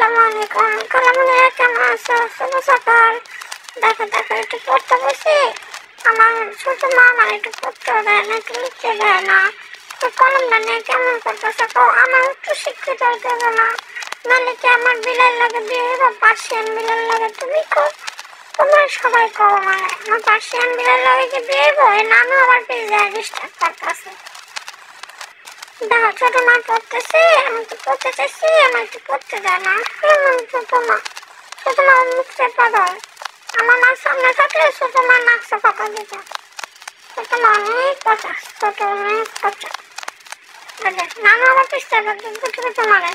আসসালামু আলাইকুম। কালামুনিরা কেমন আছো? শুভ সকাল। দেখো দেখো একটু পড়তে বসে আমার ছোট মা আমার একটু পড়তে দেয় না, একটু লিখতে দেয় না। তো কলমটা নিয়ে কেমন করতেছে তো আমার একটু শিক্ষিত দেবো না, নাহলে কি আমার বিলাল লাগে বিয়ে বা পার্সিয়ান বিলাল লাগে? তুমি কো, তোমরা সবাই কো মানে আমার পার্সিয়ান বিলাল লাগে যে বিয়ে বই নামও আমার পেয়ে ডিস্টার্ব করতেছে। দেখো ছোট মা পড়তেছে, আমি তো পড়তে চাইছি, আমার একটু পড়তে দেয় না। কেমন ছোট মা? ছোট মা মুখ চেপা দেয়। আমার নাক সামনে থাকলে ছোট মা নাক চাপা করে দিত। ছোট মা অনেক পচা, ছোট অনেক পচা। নানু আমার চেষ্টা করতে ছোট মারে।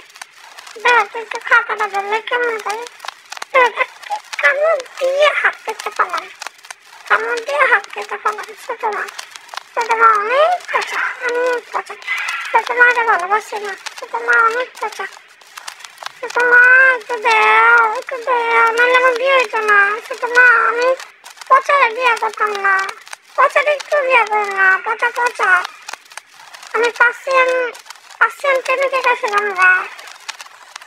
দেখো তুই একটু খাতাটা ধরলে কেমন করে কামড় দিয়ে হাত পেতে পালাম, কামড় দিয়ে হাত পেতে পালাম। ছোট মা অনেক পচা, অনেক পচা। ছোট মাকে ভালোবাসি না, ছোট মা অনেক পচা। ছোট মা একটু দেও, নাহলে আমার বিয়ে হইতো না। ছোট মা আমি পচারে বিয়ে করতাম না, পচারে একটু বিয়ে করবো না, পচা পচা। আমি পার্সিয়ান প্রেমিকের কাছে যাবো।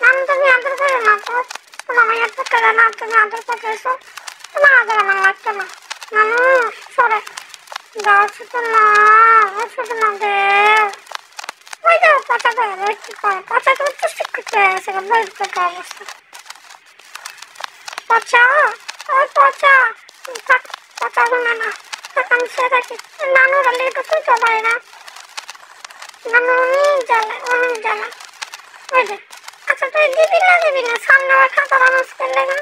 নাম তুমি আদর করো না তো, তোমার আমার আদর করে না, তুমি আদর করতেছো, তোমার আদর আমার লাগতো না। নানু সরে দাও, ছোট মা দেও। ওই তো পচা করে কি করে, পচা তো উচ্চ শিক্ষিত হয়ে গেছে, বৈদ্যুত অবস্থা। পচা ও পচা, পচা গুনে না আমি সে থাকি। নানুর হলে একটু শুইতে পারি না, নানু অনেক জ্বালা। ওই যে আচ্ছা তুই দিবি না সামনে আবার খাতা বানাস করলে না।